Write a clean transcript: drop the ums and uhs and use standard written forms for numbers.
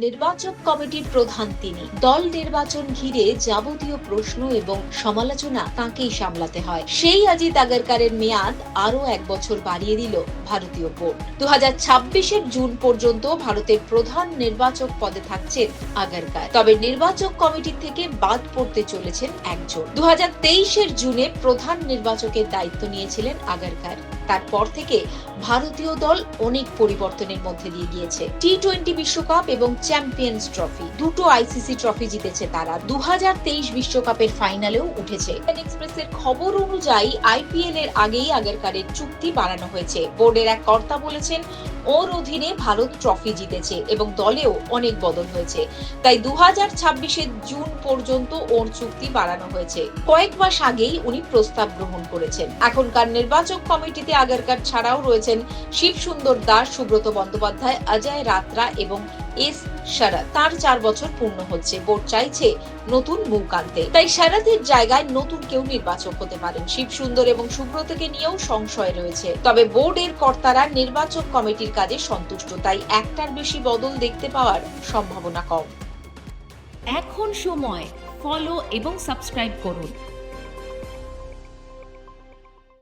নির্বাচক কমিটির প্রধান তিনি। দল নির্বাচন ঘিরে যাবতীয় প্রশ্ন এবং সমালোচনা তাঁকেই সামলাতে হয়। সেই অজিত আগারকারের মেয়াদ আরো 1 বছর বাড়িয়ে দিল ভারতীয় বোর্ড। 2026-এর জুন পর্যন্ত ভারতের প্রধান নির্বাচক পদে থাকছেন আগারকার। তবে নির্বাচক কমিটি থেকে বাদ পড়তে চলেছেন একজন। 2023-এর জুনে প্রধান নির্বাচকের দায়িত্ব নিয়েছিলেন আগারকার। তারপর থেকে ভারতীয় দল অনেক পরিবর্তনের মধ্যে দিয়ে গিয়েছে। টি-20 বিশ্বকাপ এবং চ্যাম্পিয়ন্স ট্রফি, দুটো আইসিসি ট্রফি জিতেছে তারা। 2023 বিশ্বকাপের ফাইনালেও উঠেছে। এক্সপ্রেসের খবর অনুযায়ী আইপিএল এর আগেই আগারকারের চুক্তি বাড়ানো হয়েছে। বোর্ডের এক কর্তা বলেছেন, ওর অধীনে ভারত ট্রফি জিতেছে এবং দলেও অনেক বদল হয়েছে। তাই 2026-এর জুন পর্যন্ত ওর চুক্তি বাড়ানো হয়েছে। কয়েক মাস আগেই উনি প্রস্তাব গ্রহণ করেছেন। এখনকার নির্বাচক কমিটিতে আগারকার ছাড়াও রয়েছেন শিব সুন্দর দাস, সুব্রত বন্দ্যোপাধ্যায়, অজয় রাত্রা এবং এস শরৎ। তার 4 বছর পূর্ণ হচ্ছে। বোর্ড চাইছে নতুন মুখ আনতে, তাই শরতের জায়গায় নতুন কেউ নির্বাচক হতে পারেন। শিব সুন্দর এবং সুব্রতকে নিয়েও সংশয় রয়েছে। তবে বোর্ডের কর্তারা নির্বাচক কমিটির কাজে সন্তুষ্ট, তাই একটার বেশি বদল দেখতে পাওয়ার সম্ভাবনা কম। এখন সময় ফলো এবং সাবস্ক্রাইব করুন